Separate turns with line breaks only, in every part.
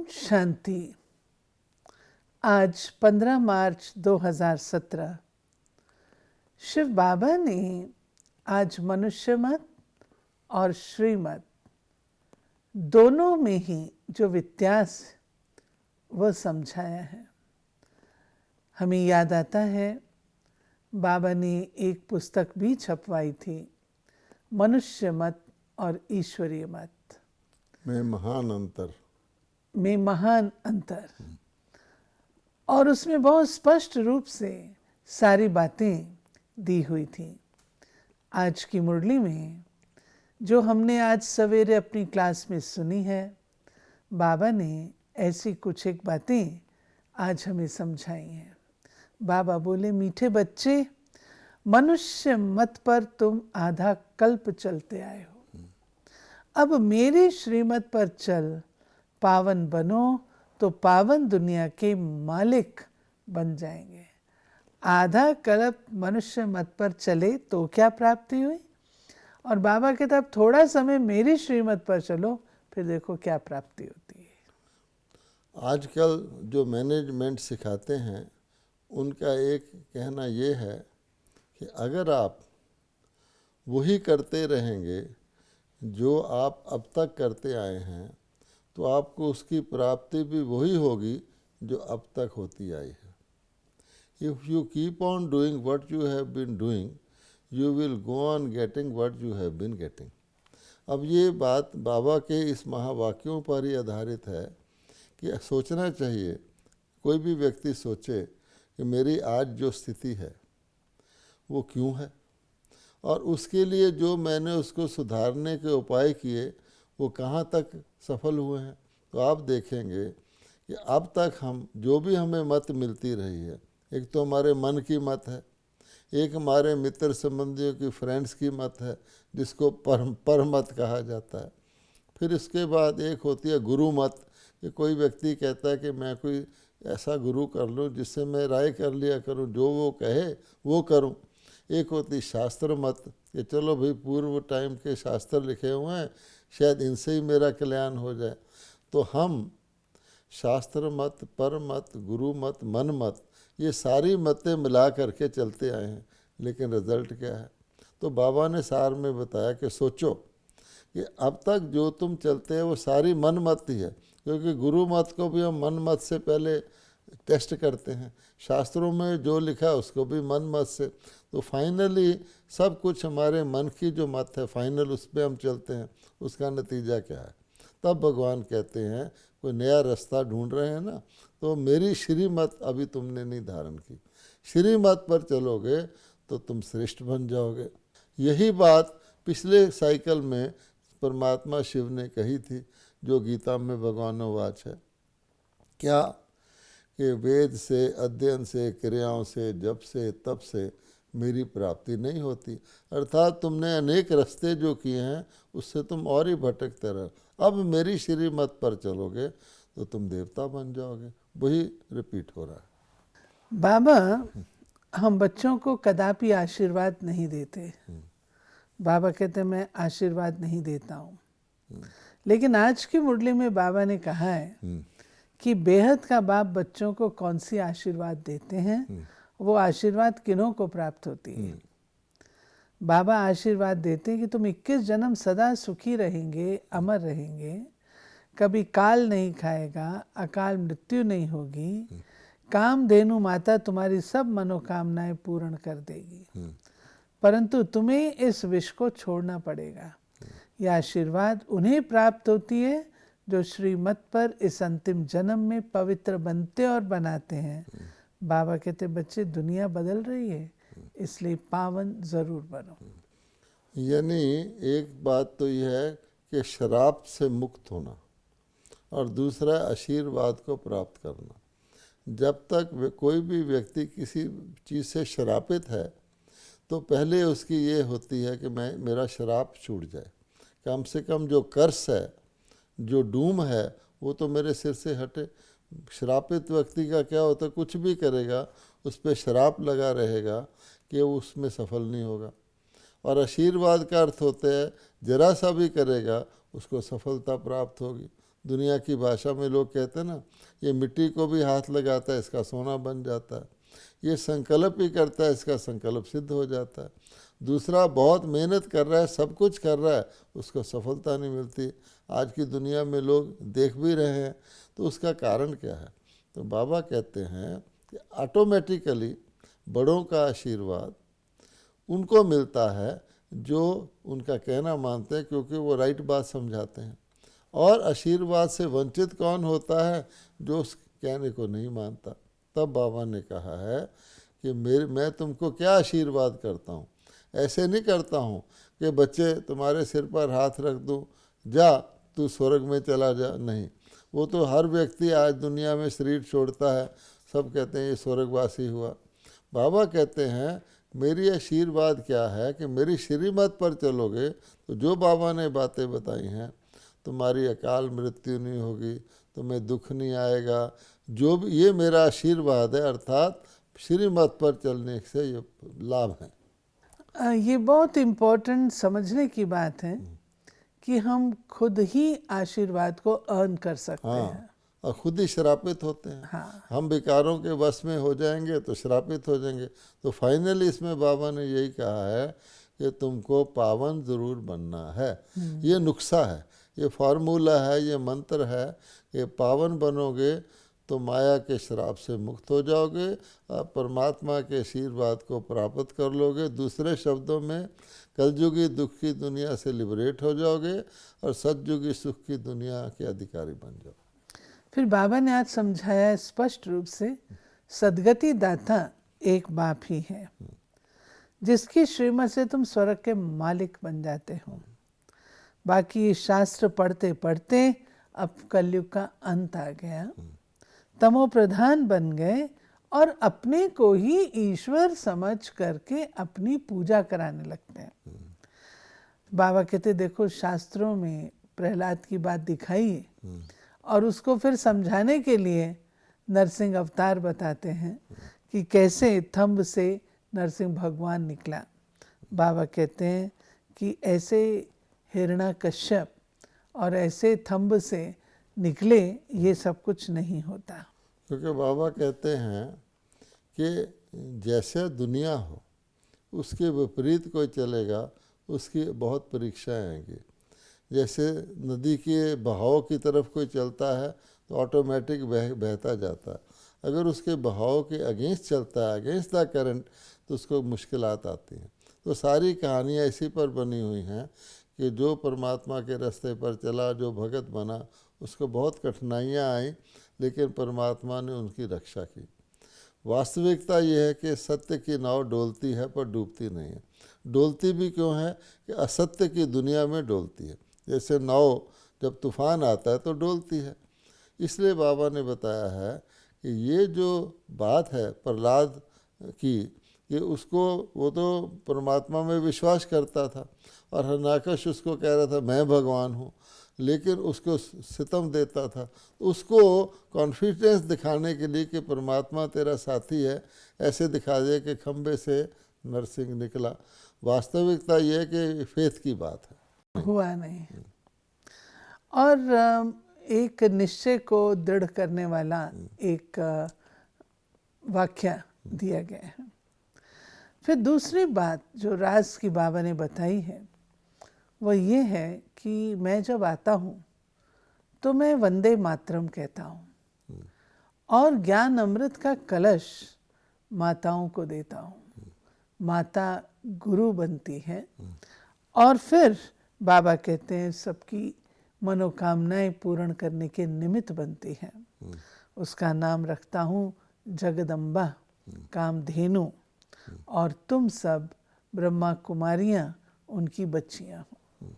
शांति। आज 15 मार्च 2017 शिव बाबा ने आज मनुष्य मत और श्रीमत दोनों में ही जो व्यत्यास वह समझाया है। हमें याद आता है बाबा ने एक पुस्तक भी छपवाई थी, मनुष्य मत और ईश्वरीय मत
में
महान अंतर। और उसमें बहुत स्पष्ट रूप से सारी बातें दी हुई थी। आज की मुरली में जो हमने आज सवेरे अपनी क्लास में सुनी है, बाबा ने ऐसी कुछ एक बातें आज हमें समझाई हैं। बाबा बोले, मीठे बच्चे, मनुष्य मत पर तुम आधा कल्प चलते आए हो, अब मेरी श्रीमत पर चल, पावन बनो तो पावन दुनिया के मालिक बन जाएंगे। आधा कल्प मनुष्य मत पर चले तो क्या प्राप्ति हुई, और बाबा के तब थोड़ा समय मेरी श्रीमत पर चलो, फिर देखो क्या प्राप्ति होती है।
आजकल जो मैनेजमेंट सिखाते हैं उनका एक कहना ये है कि अगर आप वही करते रहेंगे जो आप अब तक करते आए हैं, तो आपको उसकी प्राप्ति भी वही होगी जो अब तक होती आई है। If you keep on doing what you have been doing, you will go on getting what you have been getting. अब ये बात बाबा के इस महावाक्यों पर ही आधारित है कि सोचना चाहिए, कोई भी व्यक्ति सोचे कि मेरी आज जो स्थिति है वो क्यों है, और उसके लिए जो मैंने उसको सुधारने के उपाय किए वो कहाँ तक सफल हुए हैं। तो आप देखेंगे कि अब तक हम जो भी हमें मत मिलती रही है, एक तो हमारे मन की मत है, एक हमारे मित्र संबंधियों की फ्रेंड्स की मत है जिसको पर मत कहा जाता है। फिर इसके बाद एक होती है गुरु मत, कि कोई व्यक्ति कहता है कि मैं कोई ऐसा गुरु कर लूँ जिससे मैं राय कर लिया करूँ, जो वो कहे वो करूँ। एक होती शास्त्र मत, कि चलो भाई पूर्व टाइम के शास्त्र लिखे हुए हैं, शायद इनसे ही मेरा कल्याण हो जाए। तो हम शास्त्र मत, पर मत, गुरु मत, मन मत, ये सारी मतें मिला करके चलते आए हैं, लेकिन रिजल्ट क्या है। तो बाबा ने सार में बताया कि सोचो कि अब तक जो तुम चलते हैं वो सारी मन मत ही है, क्योंकि गुरु मत को भी हम मन मत से पहले टेस्ट करते हैं, शास्त्रों में जो लिखा है उसको भी मन मत से। तो फाइनली सब कुछ हमारे मन की जो मत है, फाइनल उस पर हम चलते हैं। उसका नतीजा क्या है, तब भगवान कहते हैं कोई नया रास्ता ढूंढ रहे हैं ना, तो मेरी श्रीमत अभी तुमने नहीं धारण की, श्रीमत पर चलोगे तो तुम श्रेष्ठ बन जाओगे। यही बात पिछले साइकिल में परमात्मा शिव ने कही थी, जो गीता में भगवान वाच है क्या, कि वेद से, अध्ययन से, क्रियाओं से, जप से, तप से मेरी प्राप्ति नहीं होती। अर्थात तुमने अनेक रास्ते जो किए हैं उससे तुम और ही भटकते रहो, अब मेरी श्रीमत पर चलोगे तो तुम देवता बन जाओगे। वही रिपीट हो रहा है।
बाबा हम बच्चों को कदापि आशीर्वाद नहीं देते। बाबा कहते मैं आशीर्वाद नहीं देता हूँ, लेकिन आज की मुरली में बाबा ने कहा है कि बेहद का बाप बच्चों को कौन सी आशीर्वाद देते हैं, वो आशीर्वाद किन्हों को प्राप्त होती है। बाबा आशीर्वाद देते हैं कि तुम 21 जन्म सदा सुखी रहेंगे, अमर रहेंगे, कभी काल नहीं खाएगा, अकाल मृत्यु नहीं होगी, कामधेनु माता तुम्हारी सब मनोकामनाएं पूर्ण कर देगी, परंतु तुम्हें इस विश्व को छोड़ना पड़ेगा। यह आशीर्वाद उन्हें प्राप्त होती है जो श्रीमत पर इस अंतिम जन्म में पवित्र बनते और बनाते हैं। बाबा कहते बच्चे दुनिया बदल रही है, इसलिए पावन जरूर बनो।
यानी एक बात तो यह है कि शराब से मुक्त होना, और दूसरा आशीर्वाद को प्राप्त करना। जब तक कोई भी व्यक्ति किसी चीज़ से शरापित है तो पहले उसकी ये होती है कि मेरा शराप छूट जाए, कम से कम जो कर्स है, जो डूम है, वो तो मेरे सिर से हटे। श्रापित व्यक्ति का क्या होता है, कुछ भी करेगा उस पर शराप लगा रहेगा कि वो उसमें सफल नहीं होगा। और आशीर्वाद का अर्थ होता है जरा सा भी करेगा उसको सफलता प्राप्त होगी। दुनिया की भाषा में लोग कहते हैं ना, ये मिट्टी को भी हाथ लगाता है, इसका सोना बन जाता है। ये संकल्प ही करता है, इसका संकल्प सिद्ध हो जाता है। दूसरा बहुत मेहनत कर रहा है, सब कुछ कर रहा है, उसको सफलता नहीं मिलती। आज की दुनिया में लोग देख भी रहे हैं, तो उसका कारण क्या है? तो बाबा कहते हैं कि ऑटोमेटिकली बड़ों का आशीर्वाद उनको मिलता है जो उनका कहना मानते हैं, क्योंकि वो राइट बात समझाते हैं। और आशीर्वाद से वंचित कौन होता है? जो उस कहने को नहीं मानता। तब बाबा ने कहा है कि मैं तुमको क्या आशीर्वाद करता हूँ, ऐसे नहीं करता हूँ कि बच्चे तुम्हारे सिर पर हाथ रख दूँ, जा तू स्वर्ग में चला जा। नहीं, वो तो हर व्यक्ति आज दुनिया में शरीर छोड़ता है, सब कहते हैं ये स्वर्गवासी हुआ। बाबा कहते हैं मेरी आशीर्वाद क्या है कि मेरी श्रीमत पर चलोगे तो जो बाबा ने बातें बताई हैं, तुम्हारी अकाल मृत्यु नहीं होगी, तुम्हें दुख नहीं आएगा, जो भी, ये मेरा आशीर्वाद है। अर्थात श्रीमत पर चलने से ये लाभ है।
ये बहुत इम्पोर्टेंट समझने की बात है कि हम खुद ही आशीर्वाद को अर्न कर सकते हैं।
हाँ, और खुद ही श्रापित होते हैं।
हाँ।
हम विकारों के वश में हो जाएंगे तो श्रापित हो जाएंगे। तो फाइनली इसमें बाबा ने यही कहा है कि तुमको पावन जरूर बनना है। ये नुस्खा है, ये फार्मूला है, ये मंत्र है कि पावन बनोगे तो माया के श्राप से मुक्त हो जाओगे और परमात्मा के आशीर्वाद को प्राप्त कर लोगे। दूसरे शब्दों में कलयुगी दुख की दुनिया से लिबरेट हो जाओगे और सतयुगी सुख की दुनिया के अधिकारी बन जाओगे।
फिर बाबा ने आज समझाया स्पष्ट रूप से, सदगति दाता एक बाप ही है जिसकी श्रीमत से तुम स्वर्ग के मालिक बन जाते हो। बाकी शास्त्र पढ़ते पढ़ते अब कलयुग का अंत आ गया, तमो प्रधान बन गए और अपने को ही ईश्वर समझ करके अपनी पूजा कराने लगते हैं। बाबा कहते देखो शास्त्रों में प्रहलाद की बात दिखाई है और उसको फिर समझाने के लिए नरसिंह अवतार बताते हैं कि कैसे थंब से नरसिंह भगवान निकला। बाबा कहते हैं कि ऐसे हिरण्यकश्यप और ऐसे थंब से निकले, ये सब कुछ नहीं होता।
क्योंकि बाबा कहते हैं कि जैसे दुनिया हो उसके विपरीत कोई चलेगा, उसकी बहुत परीक्षाएं आएंगी। जैसे नदी के बहाव की तरफ कोई चलता है तो ऑटोमेटिक बहता जाता है। अगर उसके बहाव के अगेंस्ट चलता है, अगेंस्ट द करंट, तो उसको मुश्किलात आती हैं। तो सारी कहानियाँ इसी पर बनी हुई हैं कि जो परमात्मा के रास्ते पर चला, जो भगत बना, उसको बहुत कठिनाइयाँ आई, लेकिन परमात्मा ने उनकी रक्षा की। वास्तविकता यह है कि सत्य की नाव डोलती है पर डूबती नहीं है। डोलती भी क्यों है? कि असत्य की दुनिया में डोलती है। जैसे नाव जब तूफान आता है तो डोलती है। इसलिए बाबा ने बताया है कि ये जो बात है प्रहलाद की, कि उसको, वो तो परमात्मा में विश्वास करता था और हिरण्याकश उसको कह रहा था मैं भगवान हूँ, लेकिन उसको सितम देता था। उसको कॉन्फिडेंस दिखाने के लिए कि परमात्मा तेरा साथी है, ऐसे दिखा दे कि खंबे से नरसिंह निकला। वास्तविकता यह है कि फेथ की बात है,
हुआ नहीं। और एक निश्चय को दृढ़ करने वाला एक वाक्य दिया गया है। फिर दूसरी बात जो राज की बाबा ने बताई है वो ये है कि मैं जब आता हूँ तो मैं वंदे मातरम कहता हूँ और ज्ञान अमृत का कलश माताओं को देता हूँ। माता गुरु बनती है और फिर बाबा कहते हैं सबकी मनोकामनाएं पूर्ण करने के निमित्त बनती है। उसका नाम रखता हूँ जगदम्बा, कामधेनु, और तुम सब ब्रह्मा कुमारियाँ उनकी बच्चियाँ हो।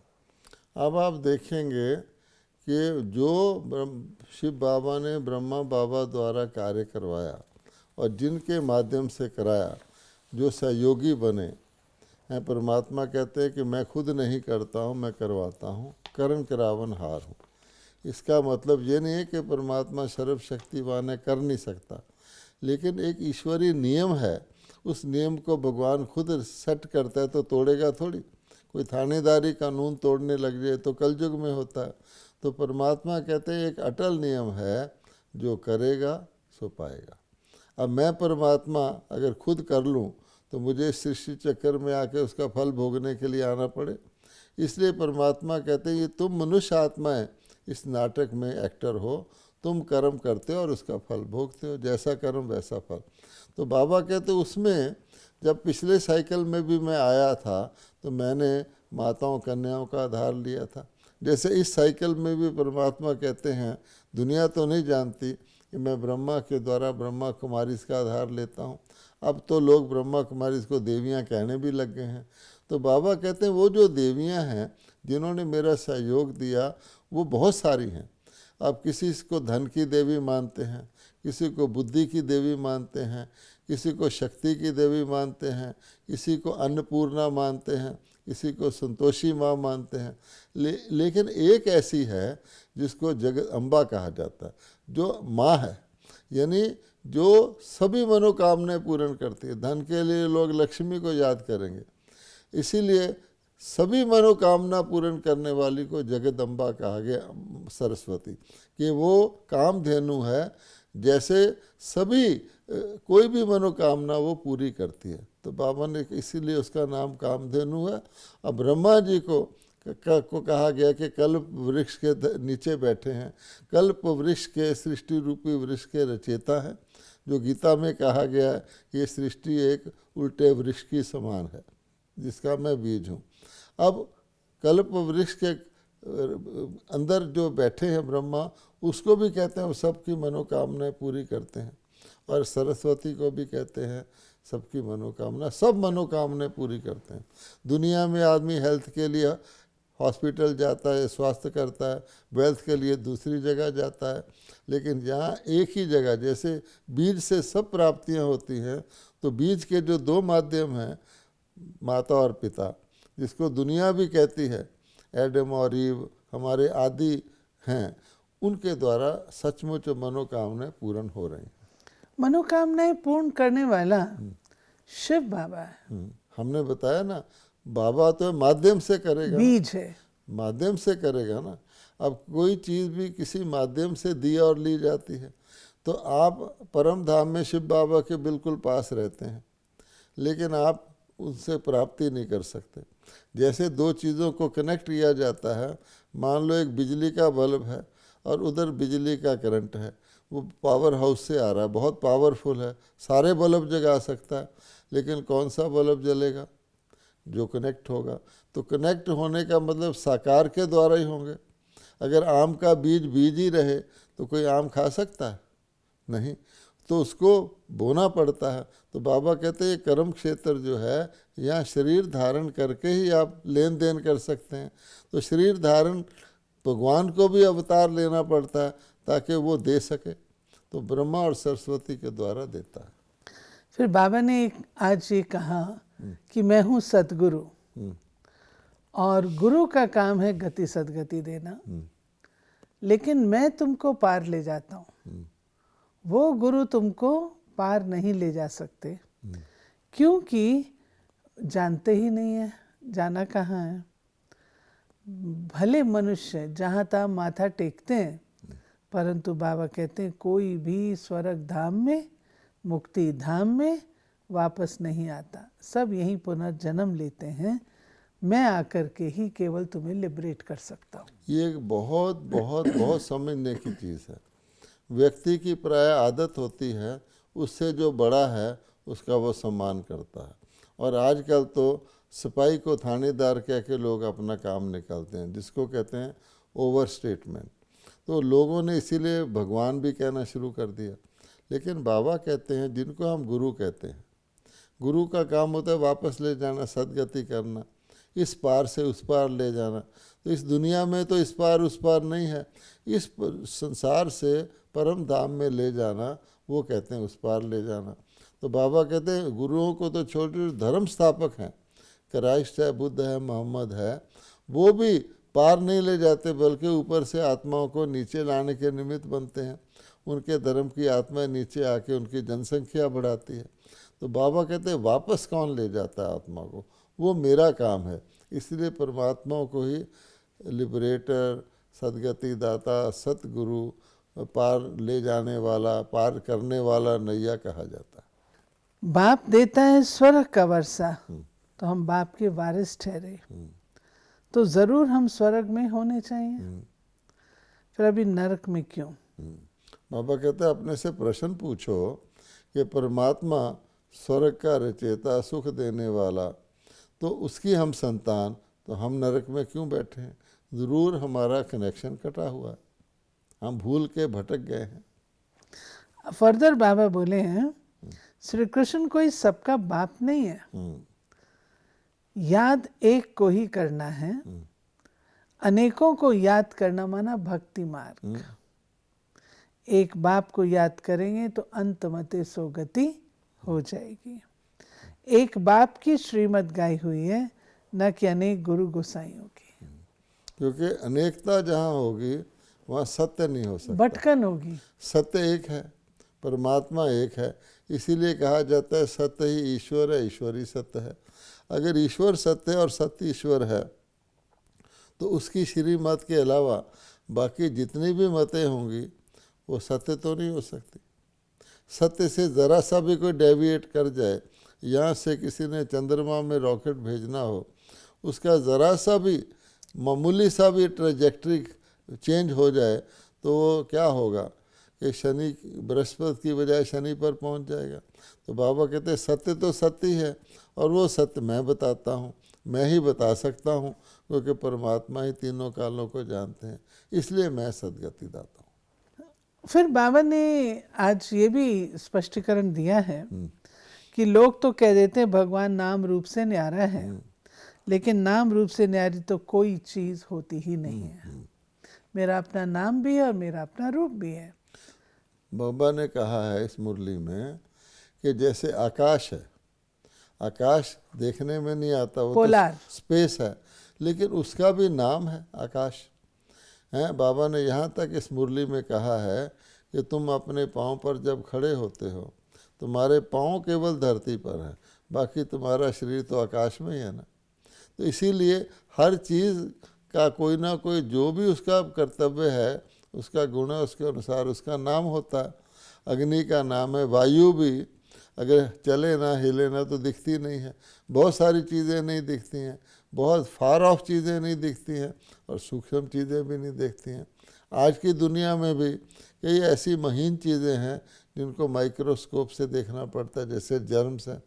अब आप देखेंगे कि जो शिव बाबा ने ब्रह्मा बाबा द्वारा कार्य करवाया और जिनके माध्यम से कराया, जो सहयोगी बने हैं, परमात्मा कहते हैं कि मैं खुद नहीं करता हूँ, मैं करवाता हूँ, करण करावन हार हूँ। इसका मतलब ये नहीं है कि परमात्मा सर्वशक्तिवान है, कर नहीं सकता, लेकिन एक ईश्वरीय नियम है, उस नियम को भगवान खुद सेट करता है तो तोड़ेगा थोड़ी। कोई थानेदारी कानून तोड़ने लग जाए तो कलयुग में होता है, तो परमात्मा कहते हैं एक अटल नियम है, जो करेगा सो पाएगा। अब मैं परमात्मा अगर खुद कर लूँ तो मुझे सृष्टि चक्कर में आके उसका फल भोगने के लिए आना पड़े। इसलिए परमात्मा कहते हैं ये तुम मनुष्य आत्माएं इस नाटक में एक्टर हो, तुम कर्म करते हो और उसका फल भोगते हो, जैसा कर्म वैसा फल। तो बाबा कहते उसमें जब पिछले साइकिल में भी मैं आया था तो मैंने माताओं कन्याओं का आधार लिया था। जैसे इस साइकिल में भी परमात्मा कहते हैं दुनिया तो नहीं जानती कि मैं ब्रह्मा के द्वारा ब्रह्मा कुमारीज का आधार लेता हूँ। अब तो लोग ब्रह्मा कुमारीज को देवियाँ कहने भी लग गए हैं। तो बाबा कहते हैं वो जो देवियाँ हैं जिन्होंने मेरा सहयोग दिया वो बहुत सारी हैं। अब किसी को धन की देवी मानते हैं, किसी को बुद्धि की देवी मानते हैं, किसी को शक्ति की देवी मानते हैं, किसी को अन्नपूर्णा मानते हैं, किसी को संतोषी माँ मानते हैं। लेकिन एक ऐसी है जिसको जगत अम्बा कहा जाता है, जो माँ है, यानी जो सभी मनोकामनाएं पूर्ण करती है। धन के लिए लोग लक्ष्मी को याद करेंगे, इसीलिए सभी मनोकामना पूर्ण करने वाली को जगदम्बा कहा गया, सरस्वती, कि वो कामधेनु है। जैसे सभी कोई भी मनोकामना वो पूरी करती है। तो बाबा ने इसीलिए उसका नाम कामधेनु है। अब ब्रह्मा जी को कहा गया कि कल्प वृक्ष के नीचे बैठे हैं, कल्प वृक्ष के सृष्टि रूपी वृक्ष के रचेता हैं। जो गीता में कहा गया है ये सृष्टि एक उल्टे वृक्ष की समान है जिसका मैं बीज हूँ। अब कल्प वृक्ष के अंदर जो बैठे हैं ब्रह्मा, उसको भी कहते हैं वो सबकी मनोकामनाएं पूरी करते हैं। और सरस्वती को भी कहते हैं सबकी मनोकामना, सब मनोकामनाएं पूरी करते हैं। दुनिया में आदमी हेल्थ के लिए हॉस्पिटल जाता है, स्वास्थ्य करता है, वेल्थ के लिए दूसरी जगह जाता है, लेकिन यहाँ एक ही जगह, जैसे बीज से सब प्राप्तियाँ होती हैं, तो बीज के जो दो माध्यम हैं, माता और पिता, जिसको दुनिया भी कहती है, एडम और ईव हमारे आदि हैं, उनके द्वारा सचमुच मनोकामनाएं पूर्ण हो रही हैं।
मनोकामनाएं पूर्ण करने वाला शिव बाबा है।
हमने बताया ना, बाबा तो माध्यम से करेगा,
बीज है,
माध्यम से करेगा ना। अब कोई चीज़ भी किसी माध्यम से दी और ली जाती है। तो आप परम धाम में शिव बाबा के बिल्कुल पास रहते हैं, लेकिन आप उनसे प्राप्ति नहीं कर सकते। जैसे दो चीज़ों को कनेक्ट किया जाता है, मान लो एक बिजली का बल्ब है और उधर बिजली का करंट है, वो पावर हाउस से आ रहा है, बहुत पावरफुल है, सारे बल्ब जगा सकता है, लेकिन कौन सा बल्ब जलेगा? जो कनेक्ट होगा। तो कनेक्ट होने का मतलब साकार के द्वारा ही होंगे। अगर आम का बीज बीज ही रहे तो कोई आम खा सकता है? नहीं, तो उसको बोना पड़ता है। तो बाबा कहते हैं कर्म क्षेत्र जो है, यहाँ शरीर धारण करके ही आप लेन देन कर सकते हैं। तो शरीर धारण भगवान को भी अवतार लेना पड़ता है ताकि वो दे सके, तो ब्रह्मा और सरस्वती के द्वारा देता है।
फिर बाबा ने आज ये कहा कि मैं हूँ सतगुरु, और गुरु का काम है गति सदगति देना, लेकिन मैं तुमको पार ले जाता हूँ। वो गुरु तुमको पार नहीं ले जा सकते, क्योंकि जानते ही नहीं है जाना कहाँ है। भले मनुष्य जहाँ तहाँ माथा टेकते हैं, परंतु बाबा कहते हैं कोई भी स्वर्ग धाम में, मुक्ति धाम में वापस नहीं आता, सब यहीं पुनर्जन्म लेते हैं। मैं आकर के ही केवल तुम्हें लिबरेट कर सकता हूँ। ये
एक बहुत बहुत बहुत समझने की चीज़ है। व्यक्ति की प्राय आदत होती है उससे जो बड़ा है उसका वो सम्मान करता है, और आजकल तो सिपाही को थानेदार कह के लोग अपना काम निकालते हैं, जिसको कहते हैं ओवर स्टेटमेंट। तो लोगों ने इसीलिए भगवान भी कहना शुरू कर दिया। लेकिन बाबा कहते हैं जिनको हम गुरु कहते हैं, गुरु का काम होता है वापस ले जाना, सदगति करना, इस पार से उस पार ले जाना। तो इस दुनिया में तो इस पार उस पार नहीं है, इस संसार से परम धाम में ले जाना, वो कहते हैं उस पार ले जाना। तो बाबा कहते हैं गुरुओं को तो छोटे धर्म स्थापक हैं, क्राइस्ट है, बुद्ध है, मोहम्मद है, वो भी पार नहीं ले जाते, बल्कि ऊपर से आत्माओं को नीचे लाने के निमित्त बनते हैं। उनके धर्म की आत्मा नीचे आके उनकी जनसंख्या बढ़ाती है। तो बाबा कहते हैं वापस कौन ले जाता है आत्मा को, वो मेरा काम है। इसलिए परमात्मा को ही लिबरेटर, सदगति दाता, सतगुरु, पार ले जाने वाला, पार करने वाला नैया कहा जाता है।
बाप देता है स्वर्ग का वर्षा, तो हम बाप के वारिस ठहरे, तो जरूर हम स्वर्ग में होने चाहिए। फिर अभी नरक में क्यों?
बाबा कहते हैं अपने से प्रश्न पूछो कि परमात्मा स्वर्ग का रचयिता, सुख देने वाला, तो उसकी हम संतान, तो हम नरक में क्यों बैठे हैं? ज़रूर हमारा कनेक्शन कटा हुआ है, हम भूल के भटक गए हैं।
फर्दर बाबा बोले हैं, श्री कृष्ण कोई सबका बाप नहीं है, याद एक को ही करना है, अनेकों को याद करना माना भक्ति मार्ग। एक बाप को याद करेंगे तो अंतमते सो गति हो जाएगी। एक बाप की श्रीमत गाई हुई है, न कि अनेक गुरु गोसाइयों की।
क्योंकि अनेकता जहाँ होगी वहाँ सत्य नहीं हो सकता,
भटकन होगी।
सत्य एक है, परमात्मा एक है। इसीलिए कहा जाता है सत्य ही ईश्वर है, ईश्वर ही सत्य है। अगर ईश्वर सत्य है और सत्य ईश्वर है, तो उसकी श्रीमत के अलावा बाकी जितनी भी मतें होंगी वो सत्य तो नहीं हो सकती। सत्य से ज़रा सा भी कोई डेविएट कर जाए, यहाँ से किसी ने चंद्रमा में रॉकेट भेजना हो, उसका ज़रा सा भी मामूली सा भी ट्रेजेक्ट्री चेंज हो जाए, तो वो क्या होगा कि शनि, बृहस्पति की बजाय शनि पर पहुंच जाएगा। तो बाबा कहते हैं सत्य तो सत्य ही है, और वो सत्य मैं बताता हूँ, मैं ही बता सकता हूँ, क्योंकि परमात्मा ही तीनों कालों को जानते हैं, इसलिए मैं सदगति दाता हूँ।
फिर बाबा ने आज ये भी स्पष्टीकरण दिया है कि लोग तो कह देते हैं भगवान नाम रूप से न्यारा है, लेकिन नाम रूप से न्यारी तो कोई चीज़ होती ही नहीं है। मेरा अपना नाम भी है और मेरा अपना रूप भी है।
बाबा ने कहा है इस मुरली में कि जैसे आकाश है, आकाश देखने में नहीं आता, वो
पोलार
तो स्पेस है, लेकिन उसका भी नाम है आकाश है। बाबा ने यहाँ तक इस मुरली में कहा है कि तुम अपने पाँव पर जब खड़े होते हो, तुम्हारे पाँव केवल धरती पर हैं, बाकी तुम्हारा शरीर तो आकाश में ही है ना। तो इसीलिए हर चीज़ का कोई ना कोई जो भी उसका कर्तव्य है, उसका गुण है, उसके अनुसार उसका नाम होता है। अग्नि का नाम है, वायु भी अगर चले ना, हिले ना, तो दिखती नहीं है। बहुत सारी चीज़ें नहीं दिखती हैं, बहुत फार ऑफ चीज़ें नहीं दिखती हैं, और सूक्ष्म चीज़ें भी नहीं दिखती हैं। आज की दुनिया में भी कई ऐसी महीन चीज़ें हैं जिनको माइक्रोस्कोप से देखना पड़ता है, जैसे जर्म्स हैं।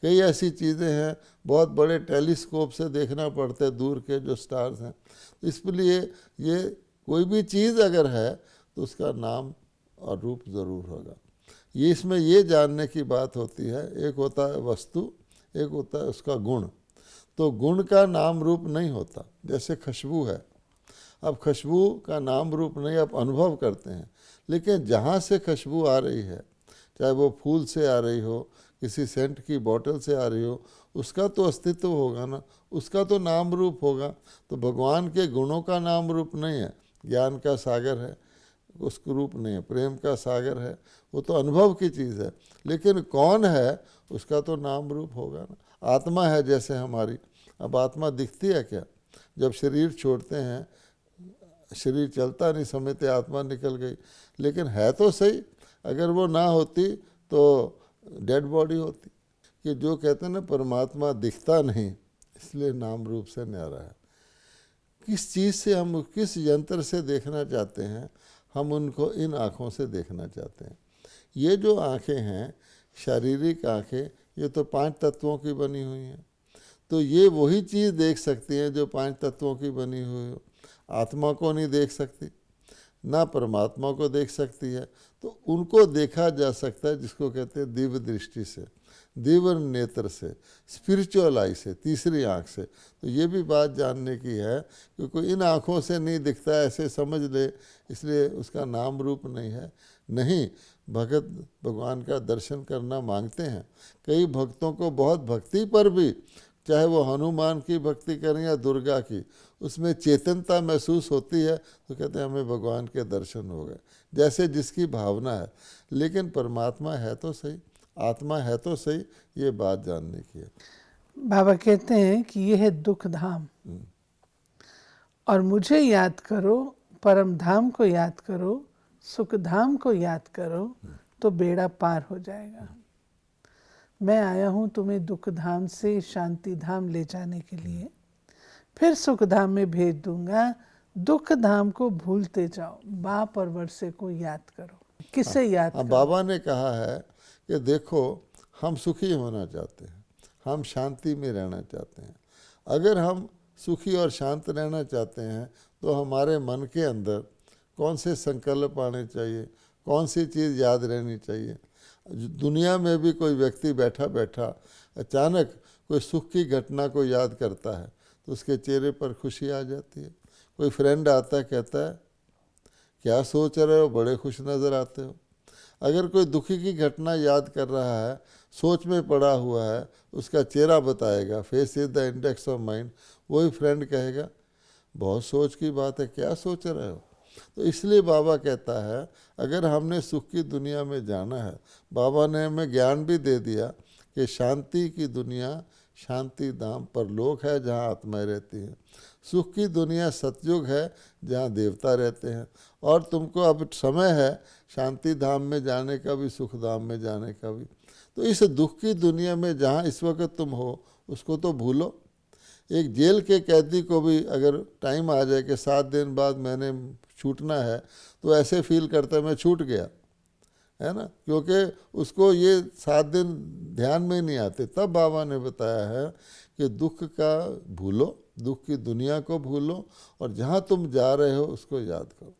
कई ऐसी चीज़ें हैं बहुत बड़े टेलीस्कोप से देखना पड़ता है, दूर के जो स्टार्स हैं। इसलिए ये कोई भी चीज़ अगर है तो उसका नाम और रूप ज़रूर होगा। ये इसमें ये जानने की बात होती है, एक होता है वस्तु, एक होता है उसका गुण। तो गुण का नाम रूप नहीं होता, जैसे खुशबू है। अब खुशबू का नाम रूप नहीं, आप अनुभव करते हैं, लेकिन जहाँ से खुशबू आ रही है, चाहे वो फूल से आ रही हो, किसी सेंट की बोतल से आ रही हो, उसका तो अस्तित्व होगा ना, उसका तो नाम रूप होगा। तो भगवान के गुणों का नाम रूप नहीं है। ज्ञान का सागर है, उसका रूप नहीं है। प्रेम का सागर है, वो तो अनुभव की चीज़ है, लेकिन कौन है उसका तो नाम रूप होगा ना। आत्मा है जैसे हमारी, अब आत्मा दिखती है क्या? जब शरीर छोड़ते हैं, शरीर चलता नहीं, समझते आत्मा निकल गई, लेकिन है तो सही। अगर वो ना होती तो डेड बॉडी होती। कि जो कहते हैं ना परमात्मा दिखता नहीं, इसलिए नाम रूप से न्यारा है। किस चीज़ से हम, किस यंत्र से देखना चाहते हैं, हम उनको इन आँखों से देखना चाहते हैं। ये जो आँखें हैं, शारीरिक आँखें, ये तो 5 तत्वों की बनी हुई हैं। तो ये वही चीज़ देख सकती हैं जो 5 तत्वों की बनी हुई हो। आत्मा को नहीं देख सकती, ना परमात्मा को देख सकती है। तो उनको देखा जा सकता है जिसको कहते हैं दिव्य दृष्टि से, दिव्य नेत्र से, स्पिरिचुअल आई से, तीसरी आँख से। तो ये भी बात जानने की है कि कोई इन आँखों से नहीं दिखता ऐसे समझ ले, इसलिए उसका नाम रूप नहीं है। नहीं, भगत भगवान का दर्शन करना मांगते हैं। कई भक्तों को बहुत भक्ति पर भी, चाहे वो हनुमान की भक्ति करें या दुर्गा की, उसमें चेतनता महसूस होती है, तो कहते हैं हमें भगवान के दर्शन हो गए, जैसे जिसकी भावना है। लेकिन परमात्मा है तो सही, आत्मा है तो सही, ये बात जानने की है।
बाबा कहते हैं कि यह है दुख धाम, और मुझे याद करो परम धाम को याद करो, सुख धाम को याद करो, तो बेड़ा पार हो जाएगा। मैं आया हूँ तुम्हें दुख धाम से शांति धाम ले जाने के लिए, फिर सुख धाम में भेज दूंगा। दुख धाम को भूलते जाओ, बाप और वर्षे को याद करो। किसे याद करो?
बाबा ने कहा है कि देखो, हम सुखी होना चाहते हैं, हम शांति में रहना चाहते हैं। अगर हम सुखी और शांत रहना चाहते हैं तो हमारे मन के अंदर कौन से संकल्प आने चाहिए, कौन सी चीज़ याद रहनी चाहिए। दुनिया में भी कोई व्यक्ति बैठा बैठा अचानक कोई सुख की घटना को याद करता है तो उसके चेहरे पर खुशी आ जाती है। कोई फ्रेंड आता है, कहता है क्या सोच रहे हो, बड़े खुश नज़र आते हो। अगर कोई दुखी की घटना याद कर रहा है, सोच में पड़ा हुआ है, उसका चेहरा बताएगा, face is the index of mind, वही फ्रेंड कहेगा बहुत सोच की बात है, क्या सोच रहे हो। तो इसलिए बाबा कहता है अगर हमने सुख की दुनिया में जाना है, बाबा ने हमें ज्ञान भी दे दिया कि शांति की दुनिया शांति धाम परलोक है जहाँ आत्माएं रहती हैं। सुख की दुनिया सतयुग है जहाँ देवता रहते हैं। और तुमको अब समय है शांति धाम में जाने का भी, सुख धाम में जाने का भी। तो इस दुख की दुनिया में जहाँ इस वक्त तुम हो उसको तो भूलो। एक जेल के कैदी को भी अगर टाइम आ जाए कि 7 दिन बाद मैंने छूटना है तो ऐसे फील करता है मैं छूट गया, है ना, क्योंकि उसको ये 7 दिन ध्यान में नहीं आते। तब बाबा ने बताया है कि दुख का भूलो, दुख की दुनिया को भूलो और जहाँ तुम जा रहे हो उसको याद करो।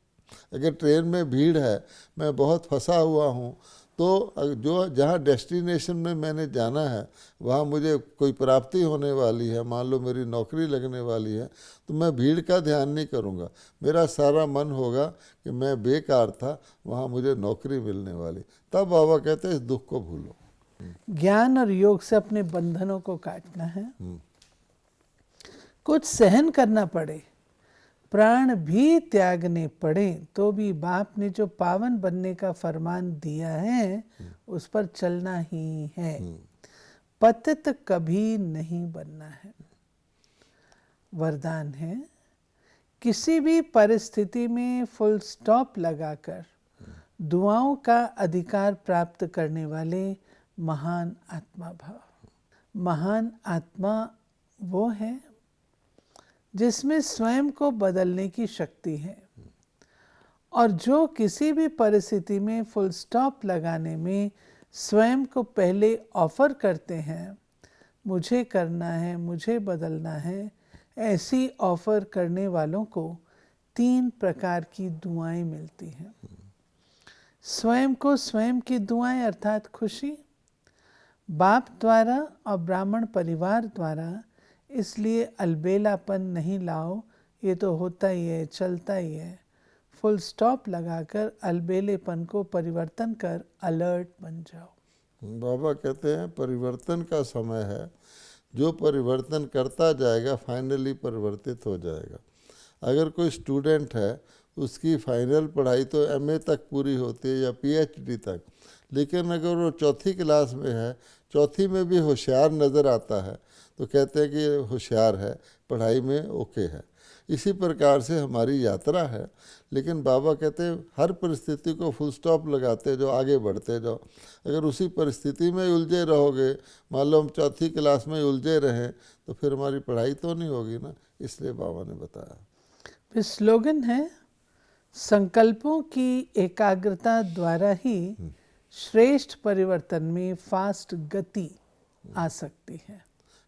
अगर ट्रेन में भीड़ है, मैं बहुत फंसा हुआ हूँ, तो जो जहाँ डेस्टिनेशन में मैंने जाना है वहाँ मुझे कोई प्राप्ति होने वाली है, मान लो मेरी नौकरी लगने वाली है, तो मैं भीड़ का ध्यान नहीं करूँगा। मेरा सारा मन होगा कि मैं बेकार था, वहाँ मुझे नौकरी मिलने वाली। तब बाबा कहते हैं इस दुख को भूलो।
ज्ञान और योग से अपने बंधनों को काटना है। कुछ सहन करना पड़े, प्राण भी त्यागने पड़े, तो भी बाप ने जो पावन बनने का फरमान दिया है उस पर चलना ही है। पतित कभी नहीं बनना है। वरदान है, किसी भी परिस्थिति में फुल स्टॉप लगाकर दुआओं का अधिकार प्राप्त करने वाले महान आत्मा भाव। महान आत्मा वो है जिसमें स्वयं को बदलने की शक्ति है और जो किसी भी परिस्थिति में फुल स्टॉप लगाने में स्वयं को पहले ऑफर करते हैं, मुझे करना है, मुझे बदलना है। ऐसी ऑफर करने वालों को 3 प्रकार की दुआएं मिलती हैं। स्वयं को स्वयं की दुआएं अर्थात खुशी, बाप द्वारा और ब्राह्मण परिवार द्वारा, इसलिए अलबेलापन नहीं लाओ, ये तो होता ही है, चलता ही है। फुल स्टॉप लगाकर अलबेलेपन को परिवर्तन कर अलर्ट बन जाओ।
बाबा कहते हैं परिवर्तन का समय है, जो परिवर्तन करता जाएगा फाइनली परिवर्तित हो जाएगा। अगर कोई स्टूडेंट है, उसकी फाइनल पढ़ाई तो MA तक पूरी होती है या PhD तक, लेकिन अगर वो 4थी क्लास में है, 4थी में भी होशियार नज़र आता है तो कहते हैं कि ये होशियार है, पढ़ाई में ओके है। इसी प्रकार से हमारी यात्रा है। लेकिन बाबा कहते हैं हर परिस्थिति को फुल स्टॉप लगाते जाओ, आगे बढ़ते जाओ। अगर उसी परिस्थिति में उलझे रहोगे, मान लो हम 4थी क्लास में उलझे रहें, तो फिर हमारी पढ़ाई तो नहीं होगी ना। इसलिए बाबा ने बताया।
फिर स्लोगन है, संकल्पों की एकाग्रता द्वारा ही श्रेष्ठ परिवर्तन में फास्ट गति आ सकती है।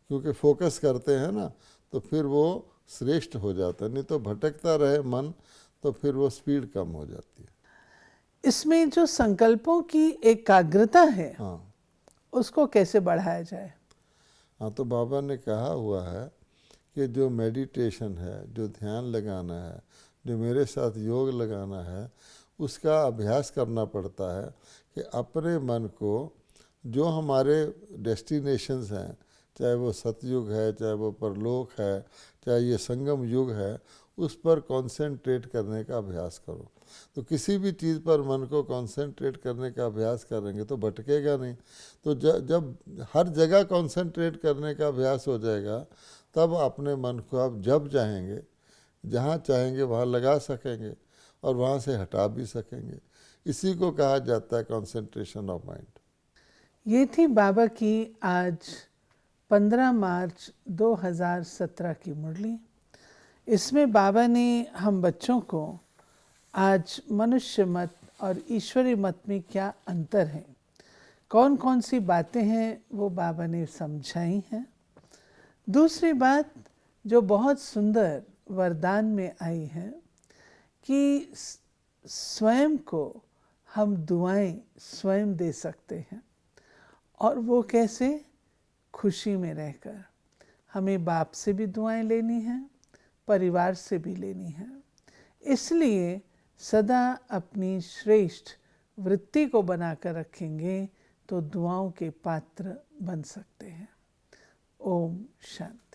क्योंकि फोकस करते हैं ना तो फिर वो श्रेष्ठ हो जाता है, नहीं तो भटकता रहे मन तो फिर वो स्पीड कम हो जाती है।
इसमें जो संकल्पों की एकाग्रता है,
हाँ,
उसको कैसे बढ़ाया जाए?
हाँ, तो बाबा ने कहा हुआ है कि जो मेडिटेशन है, जो ध्यान लगाना है, जो मेरे साथ योग लगाना है, उसका अभ्यास करना पड़ता है कि अपने मन को जो हमारे डेस्टिनेशंस हैं, चाहे वो सतयुग है, चाहे वो परलोक है, चाहे ये संगम युग है, उस पर कंसंट्रेट करने का अभ्यास करो। तो किसी भी चीज़ पर मन को कंसंट्रेट करने का अभ्यास करेंगे तो भटकेगा नहीं। तो जब हर जगह कंसंट्रेट करने का अभ्यास हो जाएगा, तब अपने मन को आप जब चाहेंगे, जहाँ चाहेंगे वहाँ लगा सकेंगे। और वहाँ से हटा भी सकेंगे। इसी को कहा जाता है कंसंट्रेशन ऑफ माइंड।
ये थी बाबा की आज 15 मार्च 2017 की मुरली। इसमें बाबा ने हम बच्चों को आज मनुष्य मत और ईश्वरी मत में क्या अंतर है, कौन कौन सी बातें हैं, वो बाबा ने समझाई हैं। दूसरी बात जो बहुत सुंदर वरदान में आई है कि स्वयं को हम दुआएं स्वयं दे सकते हैं। और वो कैसे? खुशी में रहकर। हमें बाप से भी दुआएं लेनी हैं, परिवार से भी लेनी हैं। इसलिए सदा अपनी श्रेष्ठ वृत्ति को बनाकर रखेंगे तो दुआओं के पात्र बन सकते हैं। ओम शांति।